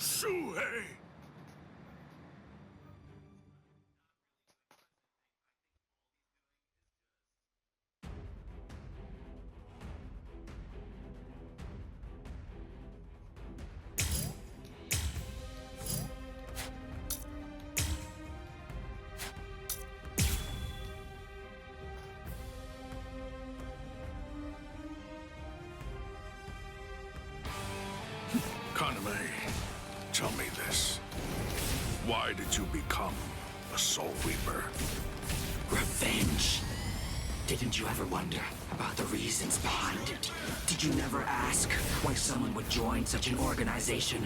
Shuhei! Kaname, tell me this. Why did you become a Soul Reaper? Revenge. Didn't you ever wonder about the reasons behind it? Did you never ask why someone would join such an organization?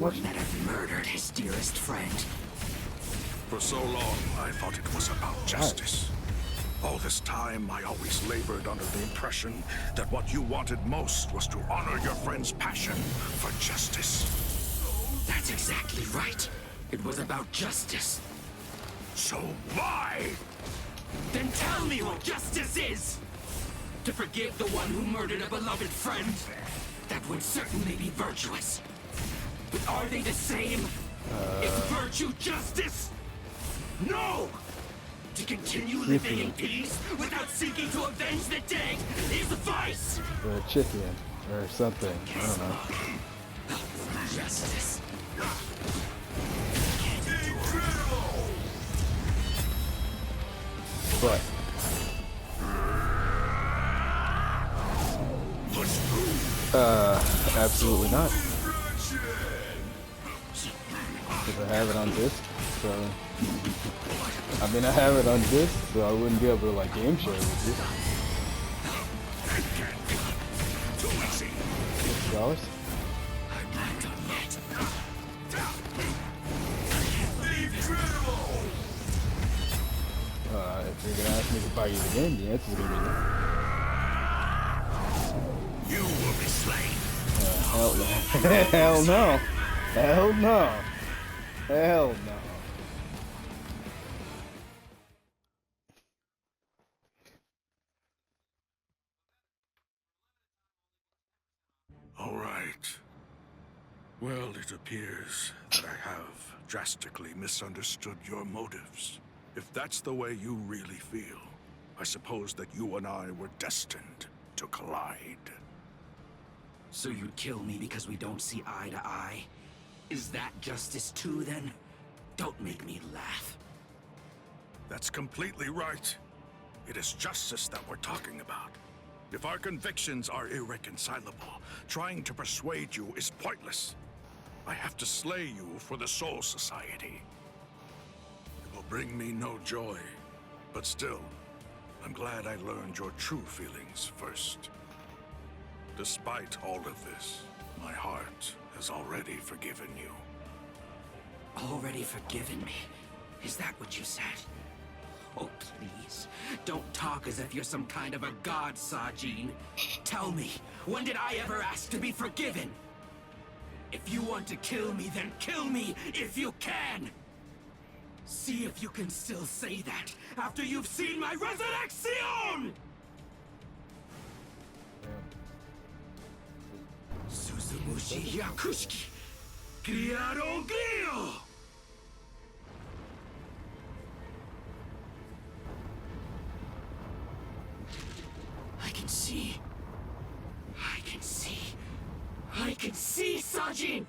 One that had murdered his dearest friend. For so long, I thought it was about justice. All this time, I always labored under the impression that what you wanted most was to honor your friend's passion for justice. That's exactly right. It was about justice. So why? Then tell me what justice is! To forgive the one who murdered a beloved friend? That would certainly be virtuous. But are they the same? Is virtue justice? No! To continue living in peace without seeking to avenge the dead is vice! Or a chicken, or something. I don't know. Justice. But absolutely not. Because I have it on disc, so I mean I have it on disc, so I wouldn't be able to like game share with you. $6? If you're gonna ask me to buy you the game, the answer's gonna be no. You will be slain. Hell no. Hell no. Hell no. Hell no. All right. Well, it appears that I have drastically misunderstood your motives. If that's the way you really feel, I suppose that you and I were destined to collide. So you'd kill me because we don't see eye to eye? Is that justice too, then? Don't make me laugh. That's completely right. It is justice that we're talking about. If our convictions are irreconcilable, trying to persuade you is pointless. I have to slay you for the Soul Society. It will bring me no joy, but still, I'm glad I learned your true feelings first. Despite all of this, my heart has already forgiven you. Already forgiven me? Is that what you said? Oh, please. Don't talk as if you're some kind of a god, Sajin. Tell me, when did I ever ask to be forgiven? If you want to kill me, then kill me if you can! See if you can still say that after you've seen my resurrection! Suzumushi Yakushiki! Criaro Glio! I can see. I can see. I can see, Sajin!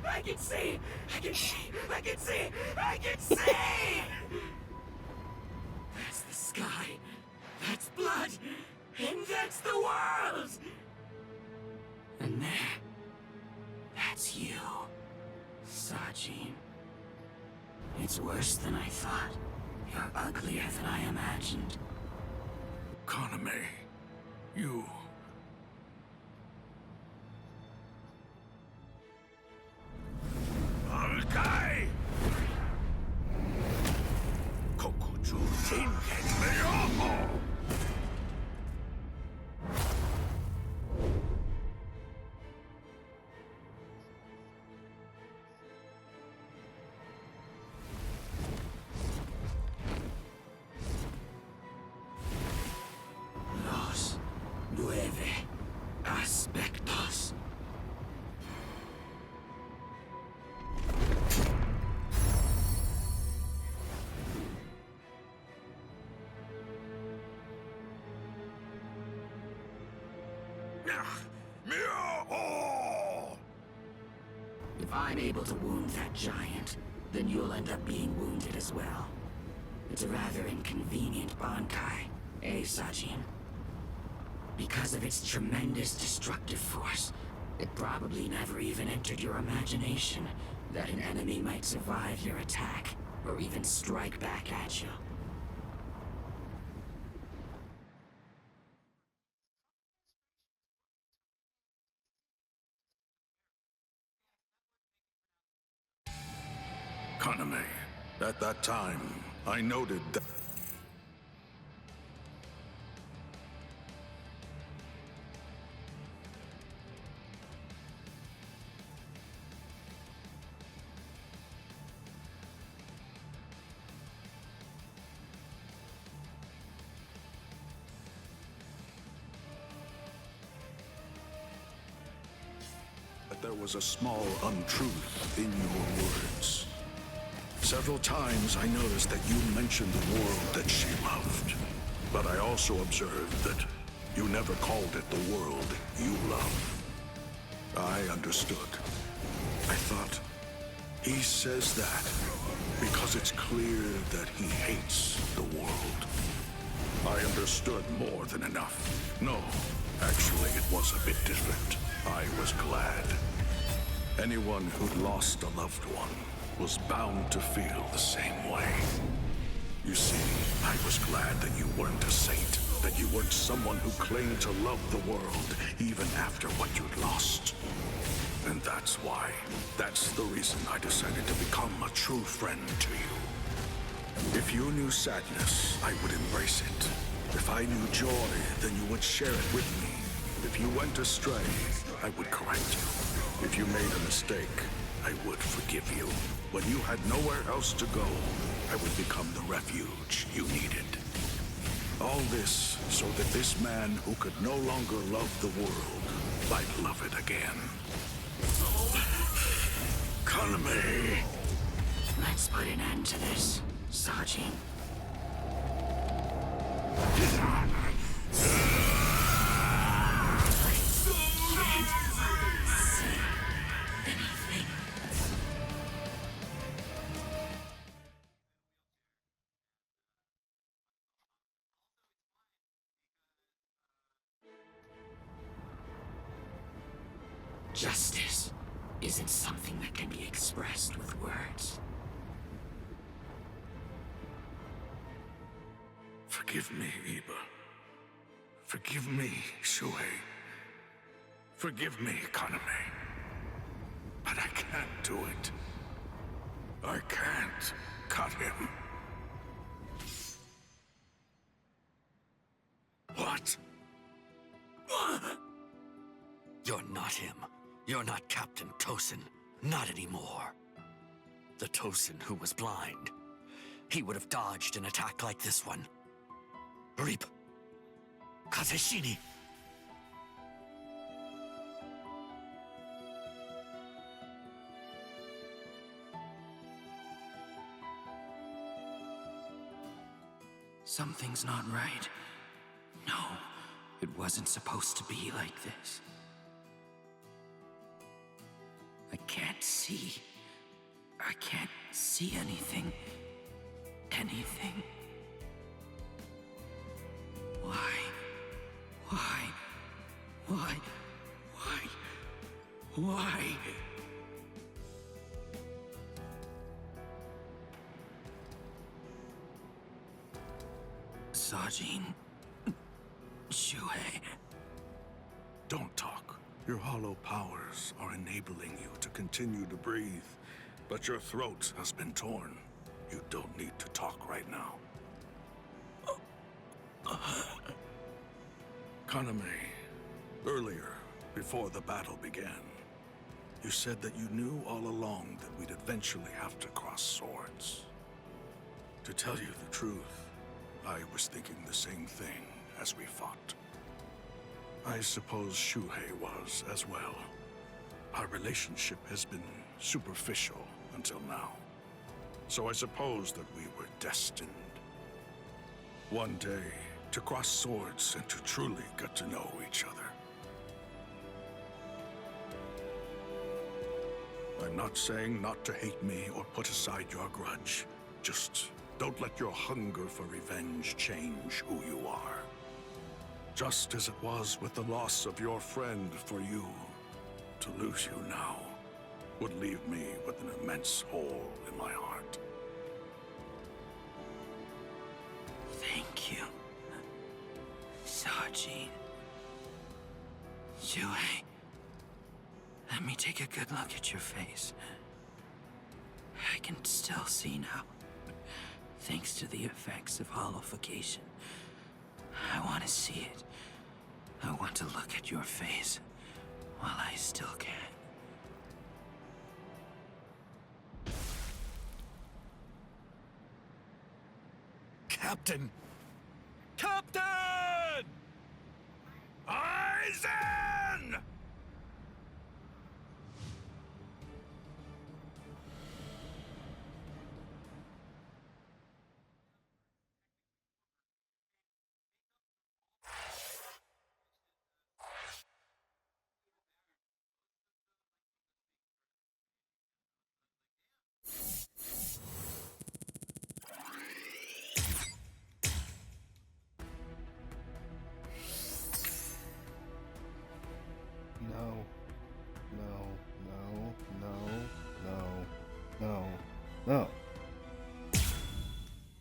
I can see! I can see! I can see! I can see! That's the sky. That's blood. And that's the world! And there. That's you, Sajin. It's worse than I thought. You're uglier than I imagined. Kaname, you... Alkai! Kokuju Shingen Meoho! Meow! If I'm able to wound that giant, then you'll end up being wounded as well. It's a rather inconvenient Bankai, eh, Sajin? Because of its tremendous destructive force, it probably never even entered your imagination that an enemy might survive your attack, or even strike back at you. Kaname, at that time, I noted that there was a small untruth in your words. Several times I noticed that you mentioned the world that she loved. But I also observed that you never called it the world you love. I understood. I thought, he says that because it's clear that he hates the world. I understood more than enough. No, actually it was a bit different. I was glad. Anyone who'd lost a loved one was bound to feel the same way. You see, I was glad that you weren't a saint, that you weren't someone who claimed to love the world even after what you'd lost. And that's why. That's the reason I decided to become a true friend to you. If you knew sadness, I would embrace it. If I knew joy, then you would share it with me. If you went astray, I would correct you. If you made a mistake, I would forgive you. When you had nowhere else to go, I would become the refuge you needed. All this so that this man who could no longer love the world might love it again. Kaname! Let's put an end to this, Sajin. Justice isn't something that can be expressed with words. Forgive me, Iba. Forgive me, Shuhei. Forgive me, Kaname. But I can't do it. I can't cut him. What? You're not him. You're not Captain Tosin. Not anymore. The Tosin who was blind. He would have dodged an attack like this one. Reap. Kazeshini. Something's not right. No, it wasn't supposed to be like this. I can't see. I can't see anything. Anything. Why? Why? Why? Why? Why? Sajin. Shuhei. Don't talk. Your hollow powers are enabling you to continue to breathe, but your throat has been torn. You don't need to talk right now. Kaname, earlier, before the battle began, you said that you knew all along that we'd eventually have to cross swords. To tell you the truth, I was thinking the same thing as we fought. I suppose Shuhei was as well. Our relationship has been superficial until now. So I suppose that we were destined. One day, to cross swords and to truly get to know each other. I'm not saying not to hate me or put aside your grudge. Just don't let your hunger for revenge change who you are. Just as it was with the loss of your friend for you, to lose you now would leave me with an immense hole in my heart. Thank you, Sajin. Yue, let me take a good look at your face. I can still see now, thanks to the effects of hollowification. I want to see it. I want to look at your face while I still can. Captain! Captain! Aizen! No. No.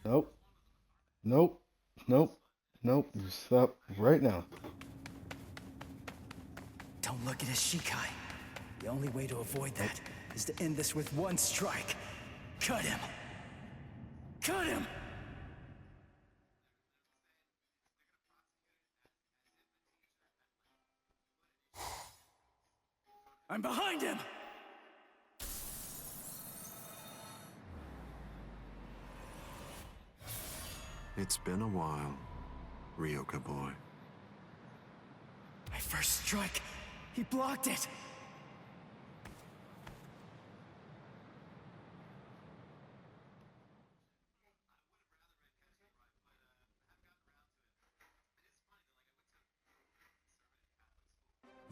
Nope. Nope. Nope. Nope. You stop right now. Don't look at his Shikai. The only way to avoid that is to end this with one strike. Cut him! Cut him! I'm behind him! It's been a while, Ryoka boy. My first strike! He blocked it!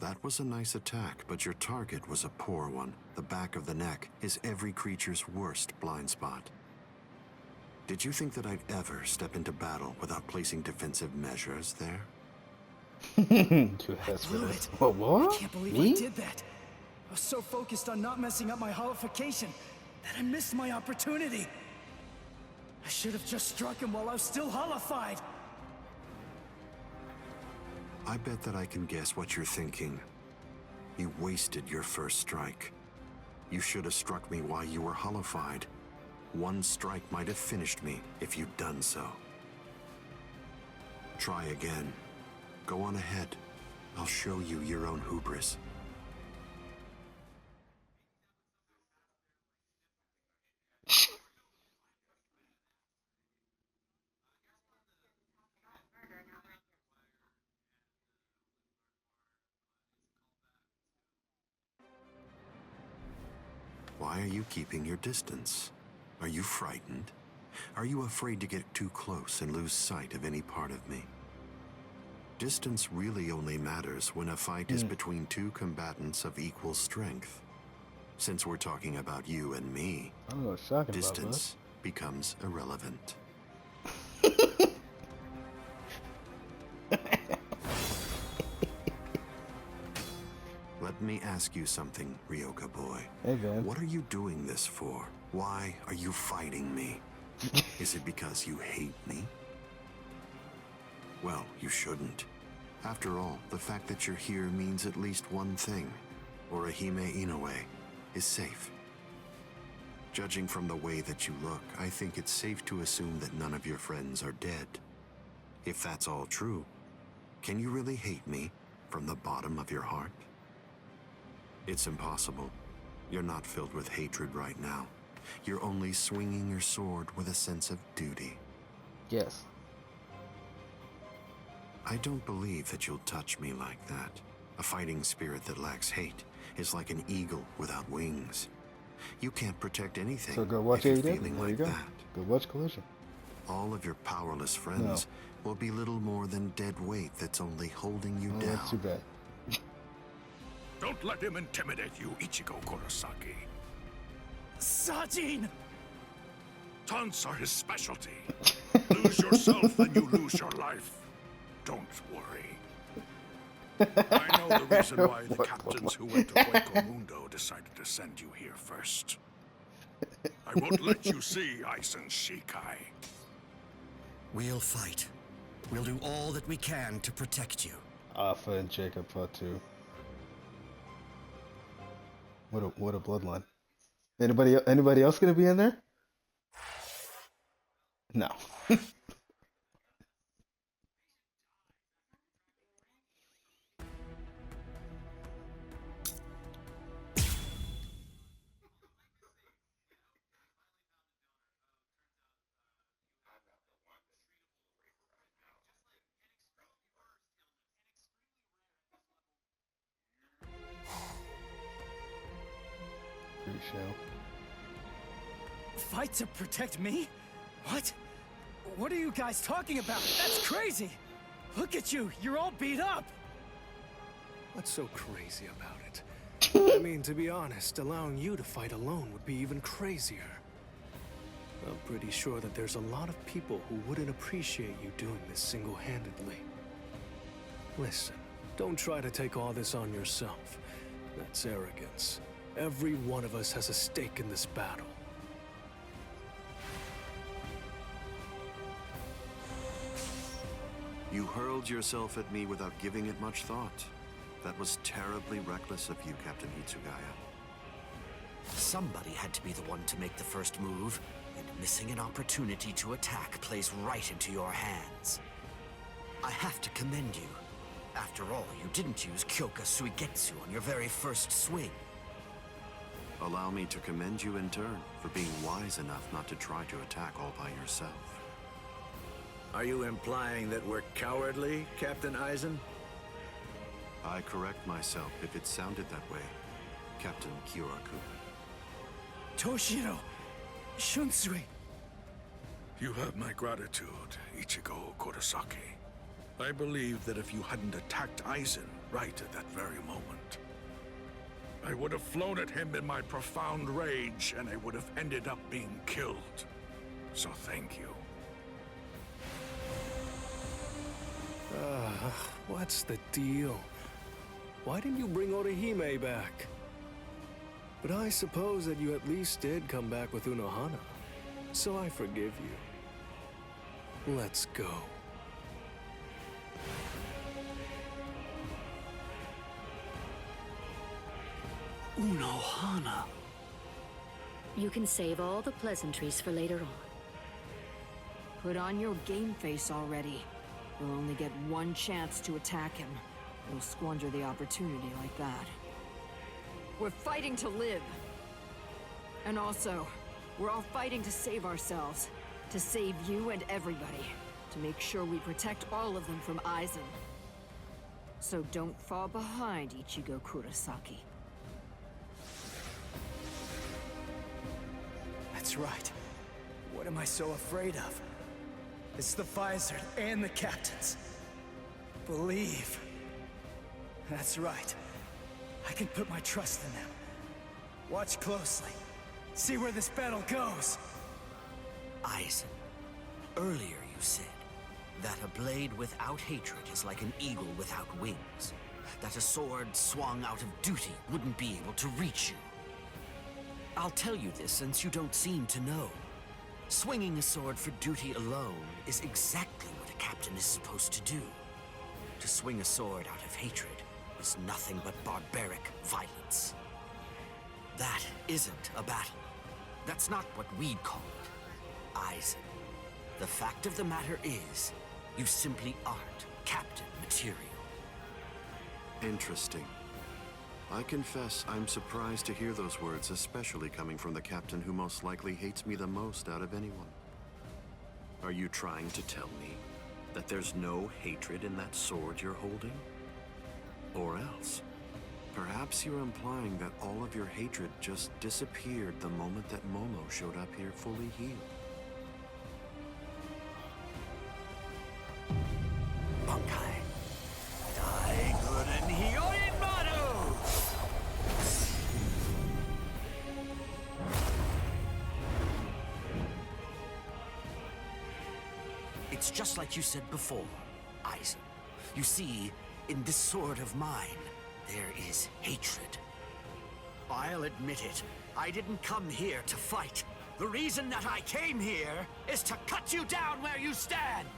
That was a nice attack, but your target was a poor one. The back of the neck is every creature's worst blind spot. Did you think that I'd ever step into battle without placing defensive measures there? You asked for Blew this. it. What? I can't believe Me? I did that. I was so focused on not messing up my hollification that I missed my opportunity. I should have just struck him while I was still hollified. I bet that I can guess what you're thinking. You wasted your first strike. You should have struck me while you were hollified. One strike might have finished me if you'd done so. Try again. Go on ahead. I'll show you your own hubris. Why are you keeping your distance? Are you frightened? Are you afraid to get too close and lose sight of any part of me? Distance really only matters when a fight is between two combatants of equal strength. Since we're talking about you and me, I don't know what you're talking about, bud. distance becomes irrelevant. Let me ask you something, Ryoka boy. Hey, man. What are you doing this for? Why are you fighting me? Is it because you hate me? Well, you shouldn't. After all, the fact that you're here means at least one thing. Orihime Inoue is safe. Judging from the way that you look, I think it's safe to assume that none of your friends are dead. If that's all true, can you really hate me from the bottom of your heart? It's impossible. You're not filled with hatred right now. You're only swinging your sword with a sense of duty. Yes. I don't believe that you'll touch me like that. A fighting spirit that lacks hate is like an eagle without wings. You can't protect anything So go watch if you're AEW. feeling There you like go. that. Go watch Collision. All of your powerless friends will be little more than dead weight that's only holding you Oh, down. that's too bad. Don't let him intimidate you, Ichigo Kurosaki. Sajin! Taunts are his specialty. Lose yourself and you lose your life. Don't worry. I know the reason why the captains who went to Hueco Mundo decided to send you here first. I won't let you see Aizen Shikai. We'll fight. We'll do all that we can to protect you. Alpha and Jacob Part 2. What a bloodline. Anybody else gonna be in there? No. Pre-show. Fight to protect me? What? What are you guys talking about? That's crazy! Look at you, you're all beat up! What's so crazy about it? I mean, to be honest, allowing you to fight alone would be even crazier. I'm pretty sure that there's a lot of people who wouldn't appreciate you doing this single-handedly. Listen, don't try to take all this on yourself. That's arrogance. Every one of us has a stake in this battle. You hurled yourself at me without giving it much thought. That was terribly reckless of you, Captain Hitsugaya. Somebody had to be the one to make the first move, and missing an opportunity to attack plays right into your hands. I have to commend you. After all, you didn't use Kyoka Suigetsu on your very first swing. Allow me to commend you in turn for being wise enough not to try to attack all by yourself. Are you implying that we're cowardly, Captain Aizen? I correct myself if it sounded that way, Captain Kyoraku. Toshiro! Shunsui! You have my gratitude, Ichigo Kurosaki. I believe that if you hadn't attacked Aizen right at that very moment, I would have flown at him in my profound rage, and I would have ended up being killed. So thank you. What's the deal? Why didn't you bring Orihime back? But I suppose that you at least did come back with Unohana, so I forgive you. Let's go. Unohana. You can save all the pleasantries for later on. Put on your game face already. You'll only get one chance to attack him. You'll squander the opportunity like that. We're fighting to live. And also, we're all fighting to save ourselves. To save you and everybody. To make sure we protect all of them from Aizen. So don't fall behind, Ichigo Kurosaki. That's right. What am I so afraid of? It's the Vizard and the captains. Believe. That's right. I can put my trust in them. Watch closely. See where this battle goes. Aizen, earlier you said that a blade without hatred is like an eagle without wings. That a sword swung out of duty wouldn't be able to reach you. I'll tell you this since you don't seem to know. Swinging a sword for duty alone is exactly what a captain is supposed to do. To swing a sword out of hatred is nothing but barbaric violence. That isn't a battle. That's not what we'd call it. Aizen, the fact of the matter is, you simply aren't captain material. Interesting. I confess I'm surprised to hear those words, especially coming from the captain who most likely hates me the most out of anyone. Are you trying to tell me that there's no hatred in that sword you're holding? Or else, perhaps you're implying that all of your hatred just disappeared the moment that Momo showed up here fully healed. Bunkai. Daigoren Hyorin Maru! It's just like you said before, Aizen. You see, in this sword of mine, there is hatred. I'll admit it. I didn't come here to fight. The reason that I came here is to cut you down where you stand!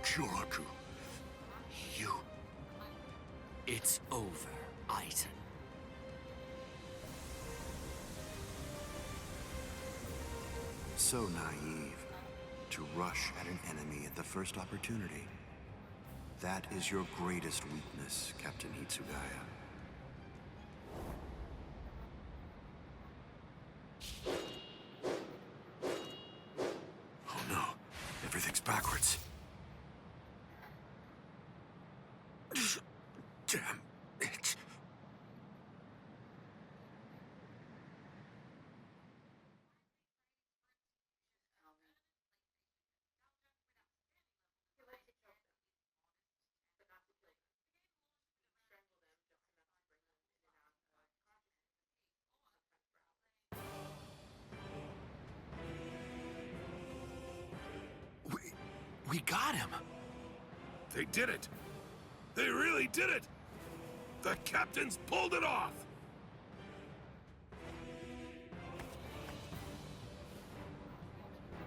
Kyoraku, you... It's over, Aizen. So naive. To rush at an enemy at the first opportunity. That is your greatest weakness, Captain Hitsugaya. Oh no, everything's backwards. Damn it. We got him! They did it! They really did it! The captains pulled it off!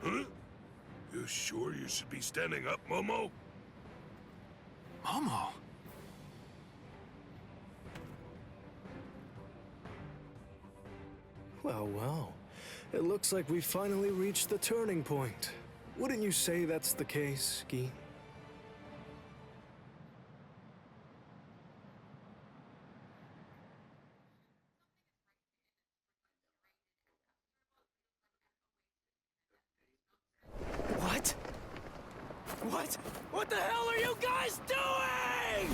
Huh? You sure you should be standing up, Momo? Momo? Well, well. It looks like we finally reached the turning point. Wouldn't you say that's the case, Gi? What? What? What the hell are you guys doing?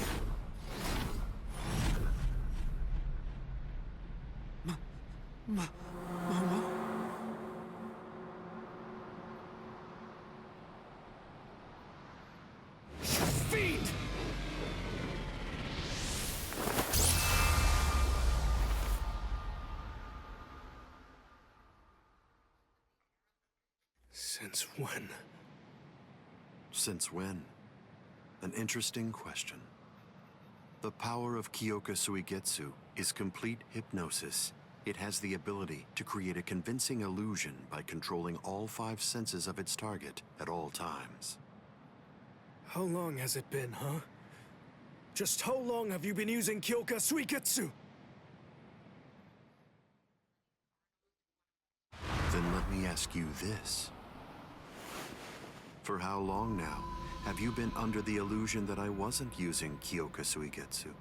Momo? Feet! Since when? Since when? An interesting question. The power of Kyoka Suigetsu is complete hypnosis. It has the ability to create a convincing illusion by controlling all 5 senses of its target at all times. How long has it been, huh? Just how long have you been using Kyoka Suigetsu? Then let me ask you this. For how long now have you been under the illusion that I wasn't using Kyoka Suigetsu?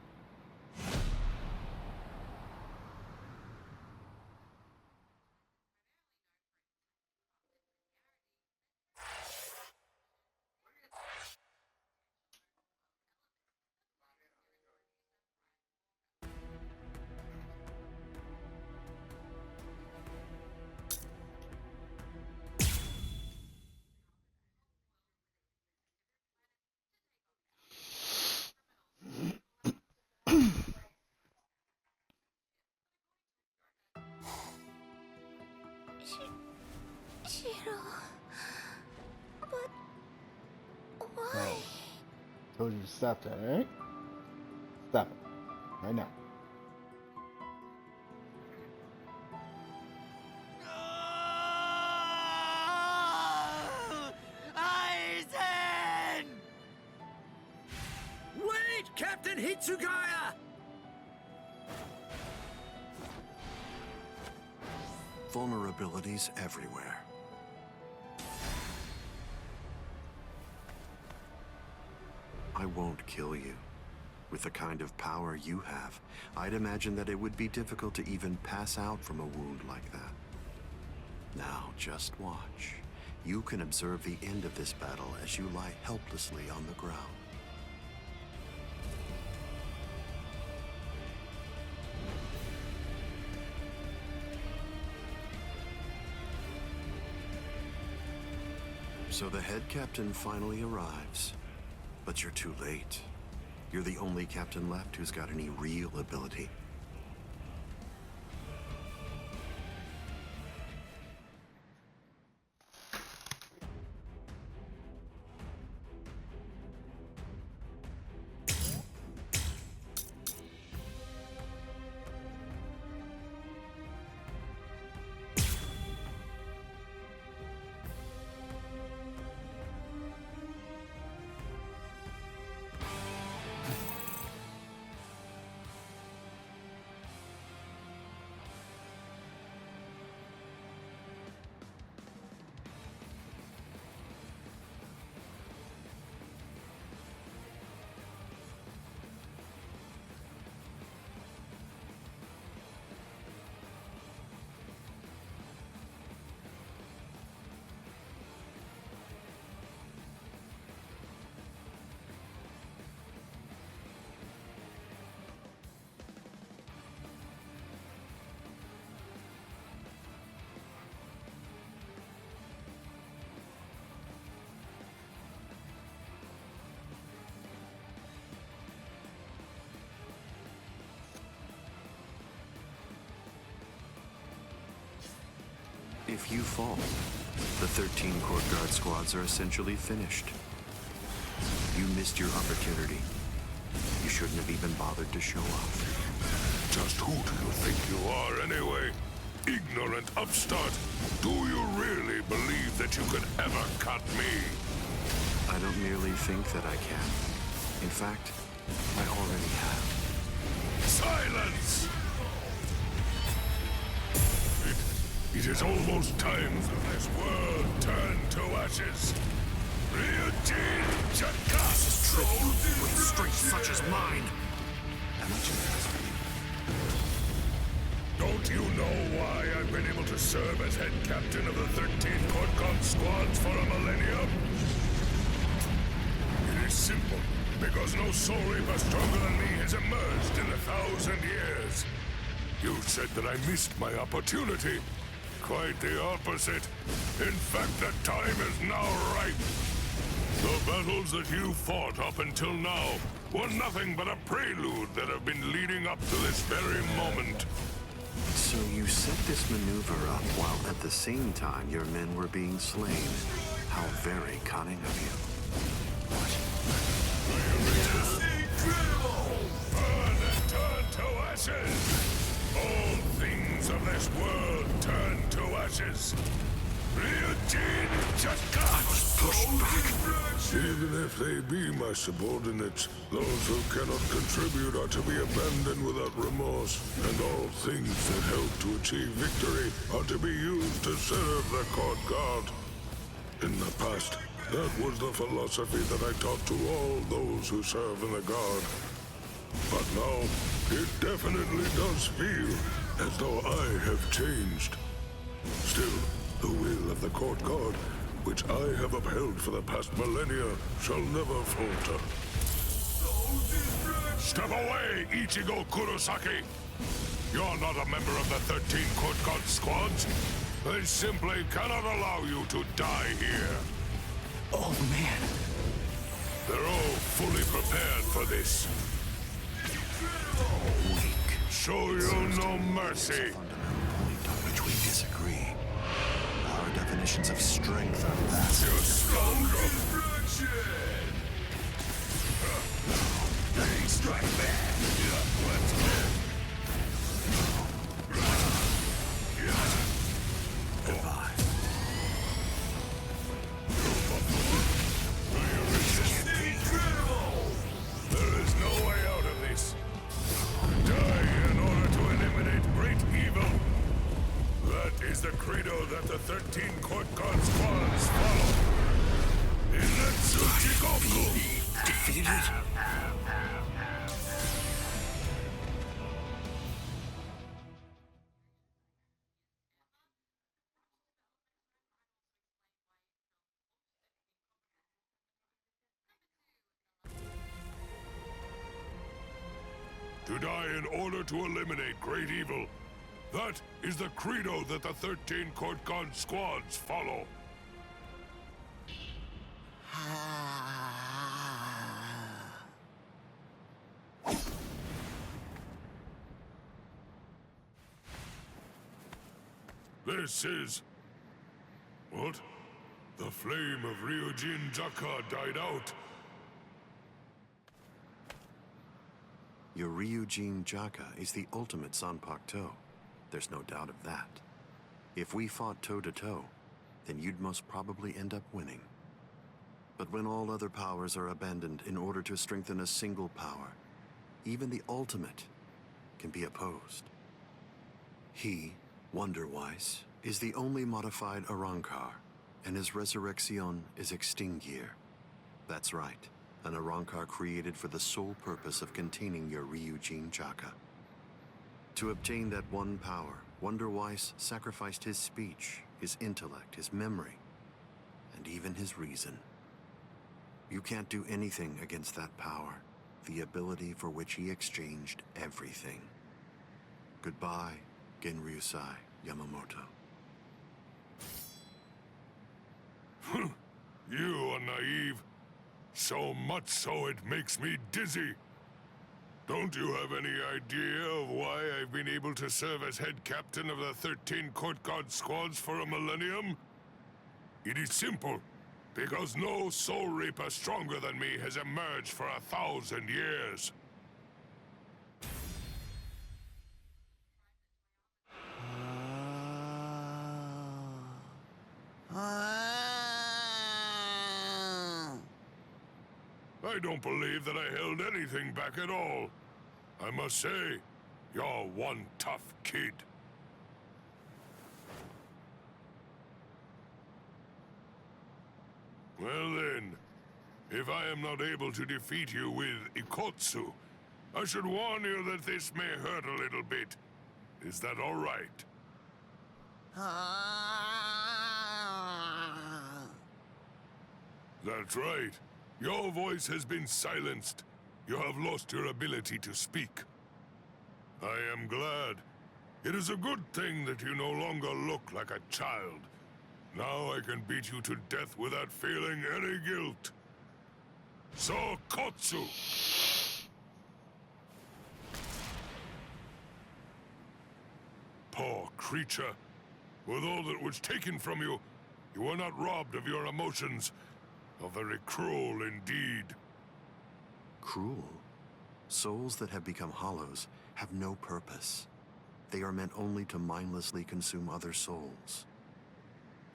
Shiro... But... why? Right. Told you to stop that, alright? Stop it. Right now. Wait, Captain! Tsugaya! Vulnerabilities everywhere. I won't kill you. With the kind of power you have, I'd imagine that it would be difficult to even pass out from a wound like that. Now, just watch. You can observe the end of this battle as you lie helplessly on the ground. So the head captain finally arrives. But you're too late. You're the only captain left who's got any real ability. If you fall, the 13 Court Guard squads are essentially finished. You missed your opportunity. You shouldn't have even bothered to show up. Just who do you think you are anyway? Ignorant upstart. Do you really believe that you could ever cut me? I don't merely think that I can. In fact, I already have. Silence! It is almost time for this world turned to ashes. Ryujin Chaka! This is tribute with strength such as mine. How much of this for you? Don't you know why I've been able to serve as head captain of the 13 Court Guard squads for a millennium? It is simple. Because no soul reaper stronger than me has emerged in 1,000 years. You said that I missed my opportunity. Quite the opposite. In fact, the time is now ripe. The battles that you fought up until now were nothing but a prelude that have been leading up to this very moment. So you set this maneuver up while at the same time your men were being slain. How very cunning of you. Burn and turn to ashes! All things of this world turn to ashes. Ryujin Chaka! I was pushed back. Even if they be my subordinates, those who cannot contribute are to be abandoned without remorse, and all things that help to achieve victory are to be used to serve the Court Guard. In the past, that was the philosophy that I taught to all those who serve in the Guard. But now, it definitely does feel as though I have changed. Still, the will of the Court Guard, which I have upheld for the past millennia, shall never falter. Step away, Ichigo Kurosaki! You're not a member of the 13 Court Guard squads. They simply cannot allow you to die here. Oh, man. They're all fully prepared for this. Weak. Show you no mercy. Fundamental point on which we disagree. Our definitions of strength are vastly You different. scoundrel! They strike back. Let's go. Goodbye. There is no way out of this. To die in order to eliminate great evil. That is the credo that the 13 Court Guard squads follow. This is... What? The flame of Ryujin Jaka died out. Your Ryujin Jaka is the ultimate Zanpakuto. There's no doubt of that. If we fought toe-to-toe, then you'd most probably end up winning. But when all other powers are abandoned in order to strengthen a single power, even the ultimate can be opposed. He, Wonderwise, is the only modified Arrancar, and his resurrection is Extinguir. That's right, an Arrancar created for the sole purpose of containing your Ryujin Jaka. To obtain that one power, Wonderwise sacrificed his speech, his intellect, his memory, and even his reason. You can't do anything against that power, the ability for which he exchanged everything. Goodbye, Genryusai Yamamoto. You are naive. So much so it makes me dizzy. Don't you have any idea of why I've been able to serve as head captain of the 13 Court Guard squads for a millennium? It is simple. Because no soul reaper stronger than me has emerged for 1,000 years. I don't believe that I held anything back at all. I must say, you're one tough kid. Well then, if I am not able to defeat you with Ikotsu, I should warn you that this may hurt a little bit. Is that all right? That's right. Your voice has been silenced. You have lost your ability to speak. I am glad. It is a good thing that you no longer look like a child. Now I can beat you to death without feeling any guilt. Sokotsu! Poor creature. With all that was taken from you, you were not robbed of your emotions. How very cruel indeed. Cruel? Souls that have become hollows have no purpose. They are meant only to mindlessly consume other souls.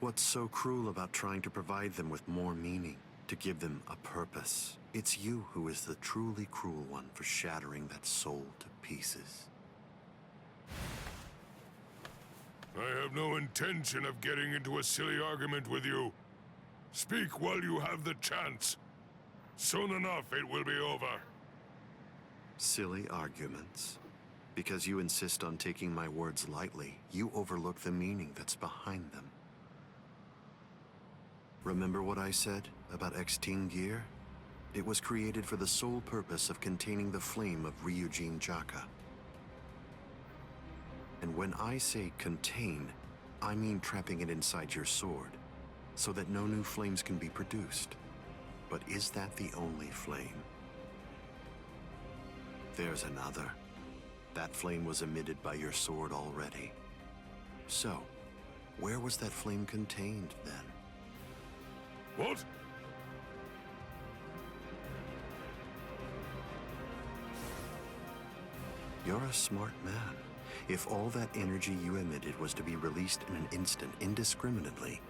What's so cruel about trying to provide them with more meaning, to give them a purpose? It's you who is the truly cruel one for shattering that soul to pieces. I have no intention of getting into a silly argument with you. Speak while you have the chance. Soon enough, it will be over. Silly arguments? Because you insist on taking my words lightly, you overlook the meaning that's behind them. Remember what I said about Extinguir? It was created for the sole purpose of containing the flame of Ryujin Jaka. And when I say contain, I mean trapping it inside your sword, so that no new flames can be produced. But is that the only flame? There's another. That flame was emitted by your sword already. So, where was that flame contained then? What? You're a smart man. If all that energy you emitted was to be released in an instant, indiscriminately,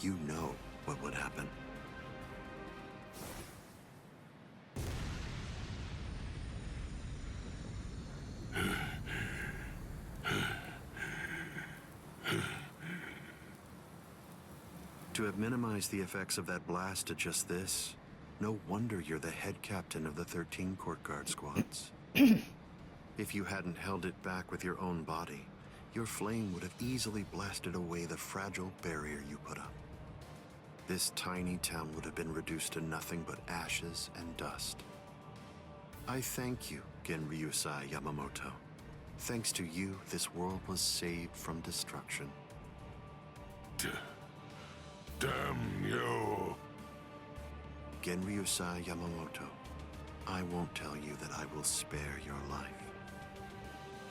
you know what would happen. To have minimized the effects of that blast to just this, no wonder you're the head captain of the 13 Court Guard squads. If you hadn't held it back with your own body, your flame would have easily blasted away the fragile barrier you put up. This tiny town would have been reduced to nothing but ashes and dust. I thank you, Genryusai Yamamoto. Thanks to you, this world was saved from destruction. Damn you. Genryusai Yamamoto, I won't tell you that I will spare your life.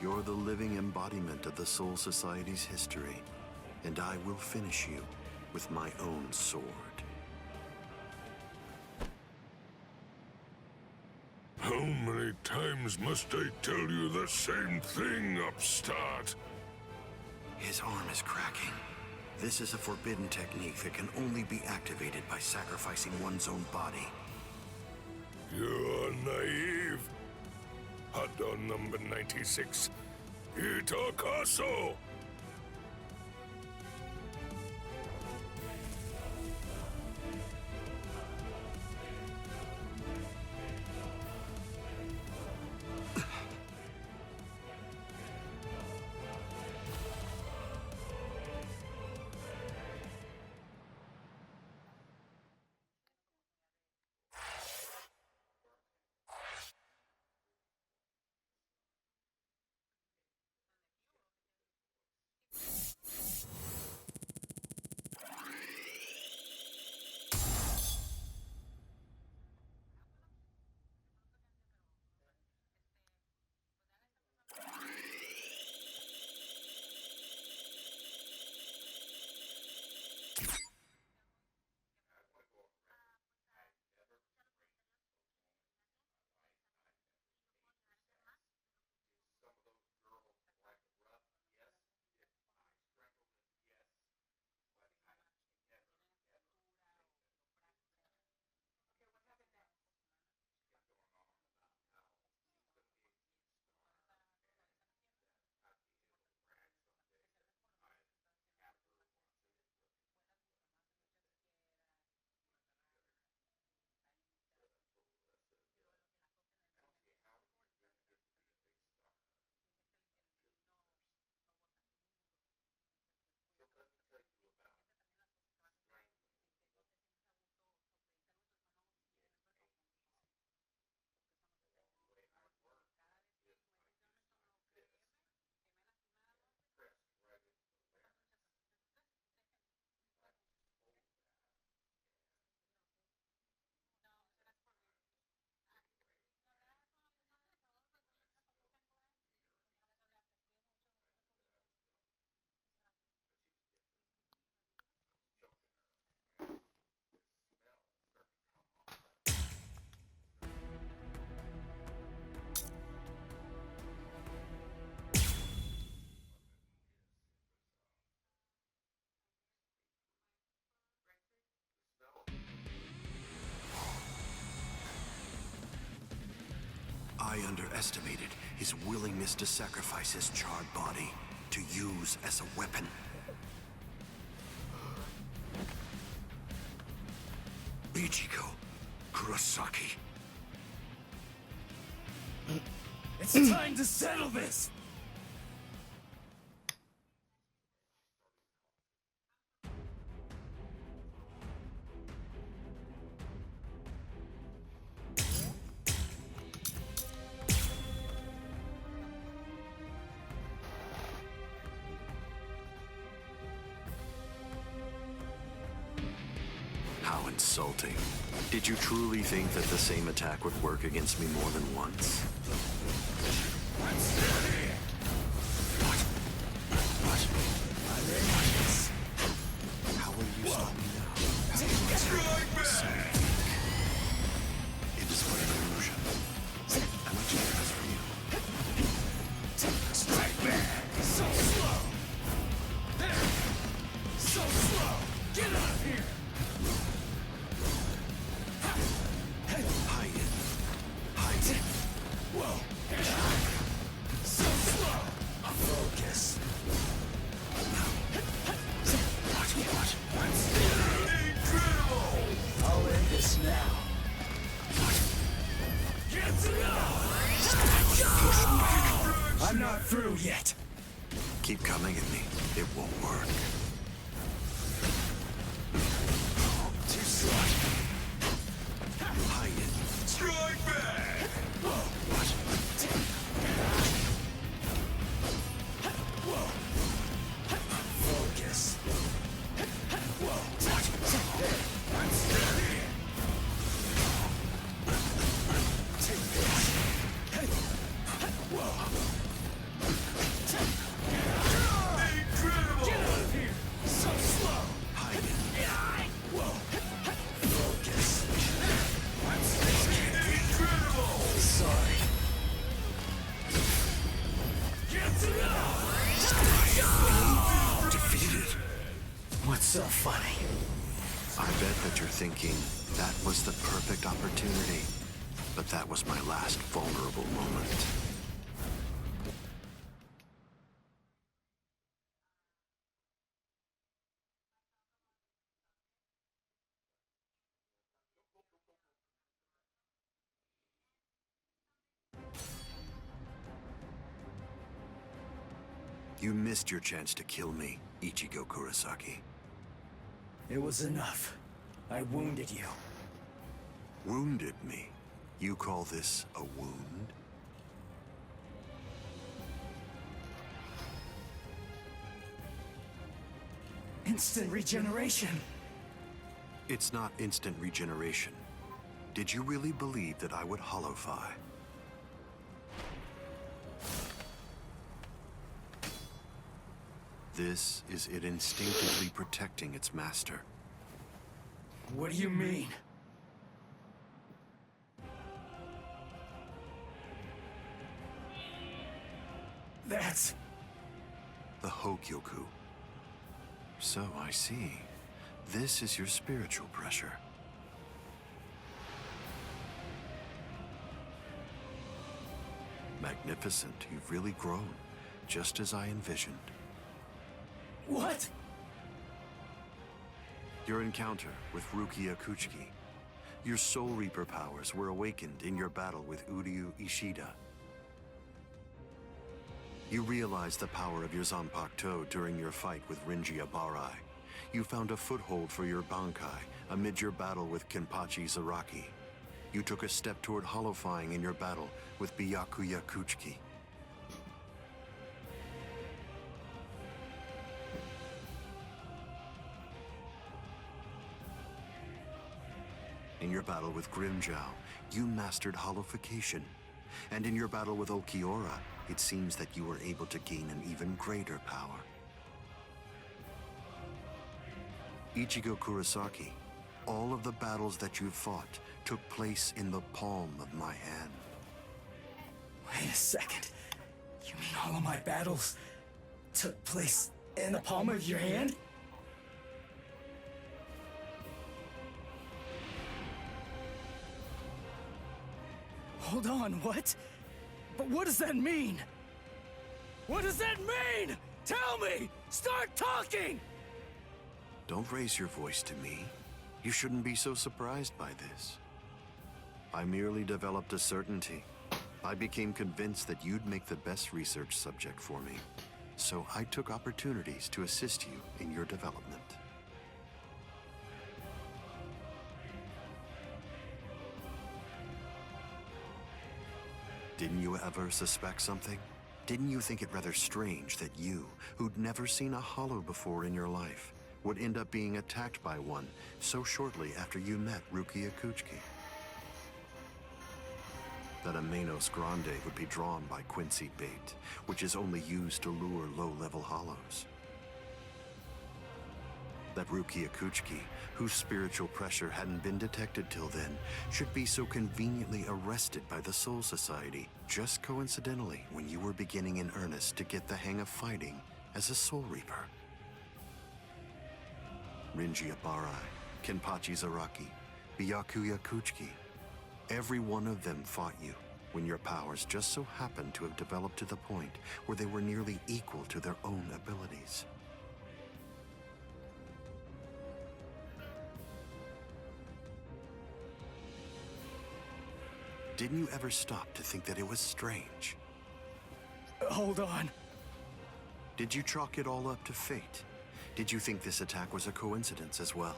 You're the living embodiment of the Soul Society's history, and I will finish you with my own sword. How many times must I tell you the same thing, upstart? His arm is cracking. This is a forbidden technique that can only be activated by sacrificing one's own body. You're naive. Hado number 96. Itakaso! I underestimated his willingness to sacrifice his charred body to use as a weapon. Ichigo Kurosaki. It's time to settle this! How insulting. Did you truly think that the same attack would work against me more than once? How will you stop me now? It is but an illusion. How much is this for you? Strike back! So slow! There! So slow! Get out of here! Hide it. Hide it. Whoa! So slow! Focus! Incredible! I'll end this now. I'm not through yet. Keep coming at me. It won't work. Too slow. Hide it. Strike back! Focus. Incredible! Get out of here! So slow! Whoa! Focus. Incredible! Sorry. Defeated. What's so funny? I bet that you're thinking, that was the perfect opportunity. But that was my last vulnerable moment. You missed your chance to kill me, Ichigo Kurosaki. It was enough. I wounded you. Wounded me? You call this a wound? Instant regeneration. It's not instant regeneration. Did you really believe that I would holofy? This is it instinctively protecting its master. What do you mean? That's... The Hogyoku. So I see. This is your spiritual pressure. Magnificent. You've really grown, just as I envisioned. What? Your encounter with Rukia Kuchiki. Your Soul Reaper powers were awakened in your battle with Uryu Ishida. You realized the power of your Zanpakuto during your fight with Rinji Abarai. You found a foothold for your Bankai amid your battle with Kenpachi Zaraki. You took a step toward holofying in your battle with Byakuya Kuchiki. In your battle with Grimjow, you mastered holofication. And in your battle with Okiora, it seems that you were able to gain an even greater power. Ichigo Kurosaki, all of the battles that you've fought took place in the palm of my hand. Wait a second. You mean all of my battles took place in the palm of your hand? Hold on, what? But what does that mean? What does that mean? Tell me! Start talking! Don't raise your voice to me. You shouldn't be so surprised by this. I merely developed a certainty. I became convinced that you'd make the best research subject for me. So I took opportunities to assist you in your development. Didn't you ever suspect something? Didn't you think it rather strange that you, who'd never seen a hollow before in your life, would end up being attacked by one so shortly after you met Rukia Kuchiki? That a Manos Grande would be drawn by Quincy bait, which is only used to lure low-level hollows. That Rukia Kuchiki, whose spiritual pressure hadn't been detected till then, should be so conveniently arrested by the Soul Society, just coincidentally when you were beginning in earnest to get the hang of fighting as a Soul Reaper. Rinji Abarai, Kenpachi Zaraki, Byakuya Kuchiki. Every one of them fought you when your powers just so happened to have developed to the point where they were nearly equal to their own abilities. Didn't you ever stop to think that it was strange? Hold on. Did you chalk it all up to fate? Did you think this attack was a coincidence as well?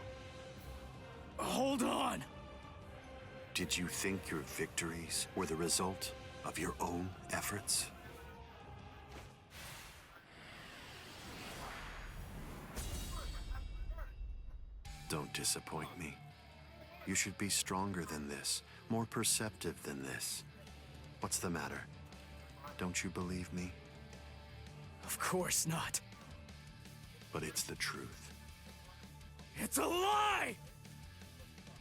Hold on! Did you think your victories were the result of your own efforts? Don't disappoint me. You should be stronger than this, more perceptive than this. What's the matter? Don't you believe me? Of course not. But it's the truth. It's a lie!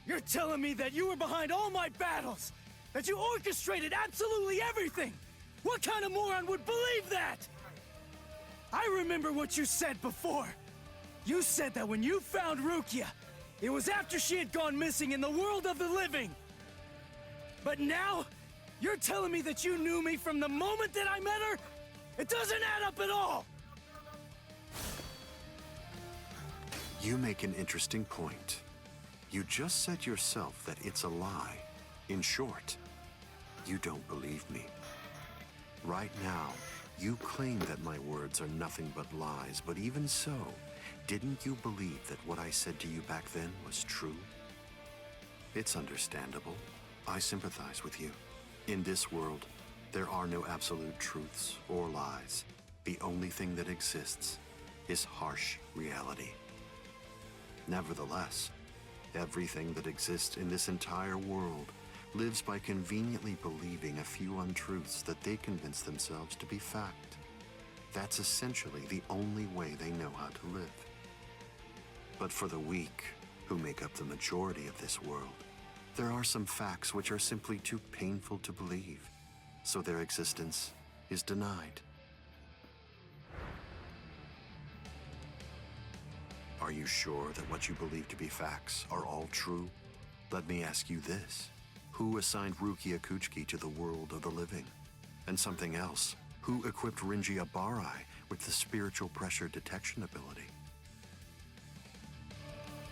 You're telling me that you were behind all my battles! That you orchestrated absolutely everything! What kind of moron would believe that? I remember what you said before. You said that when you found Rukia, it was after she had gone missing in the world of the living. But now, you're telling me that you knew me from the moment that I met her? It doesn't add up at all! You make an interesting point. You just said yourself that it's a lie. In short, you don't believe me. Right now, you claim that my words are nothing but lies, but even so, didn't you believe that what I said to you back then was true? It's understandable. I sympathize with you. In this world, there are no absolute truths or lies. The only thing that exists is harsh reality. Nevertheless, everything that exists in this entire world lives by conveniently believing a few untruths that they convince themselves to be fact. That's essentially the only way they know how to live. But for the weak, who make up the majority of this world, there are some facts which are simply too painful to believe, so their existence is denied. Are you sure that what you believe to be facts are all true? Let me ask you this. Who assigned Rukia Kuchiki to the world of the living? And something else. Who equipped Rinji Abarai with the spiritual pressure detection ability?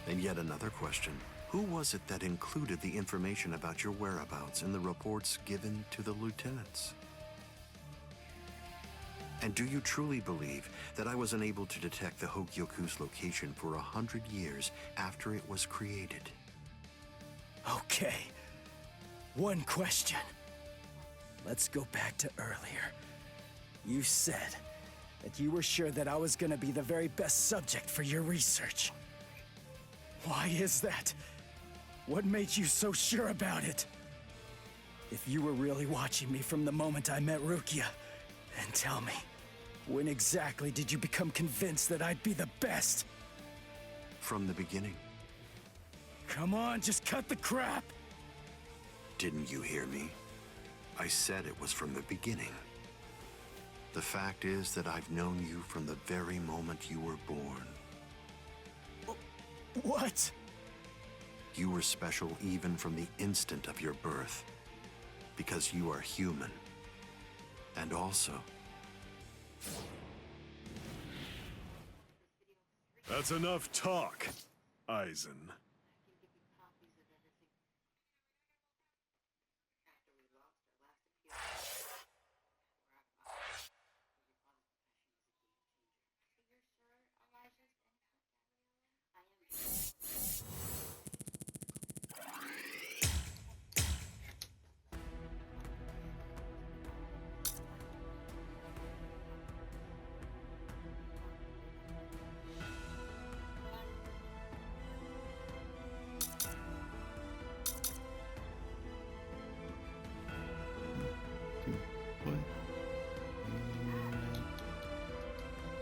And yet another question. Who was it that included the information about your whereabouts in the reports given to the lieutenants? And do you truly believe that I was unable to detect the Hogyoku's location for 100 years after it was created? Okay. One question. Let's go back to earlier. You said that you were sure that I was gonna be the very best subject for your research. Why is that? What made you so sure about it? If you were really watching me from the moment I met Rukia, then tell me, when exactly did you become convinced that I'd be the best? From the beginning. Come on, just cut the crap! Didn't you hear me? I said it was from the beginning. The fact is that I've known you from the very moment you were born. What? You were special even from the instant of your birth. Because you are human. And also... That's enough talk, Aizen.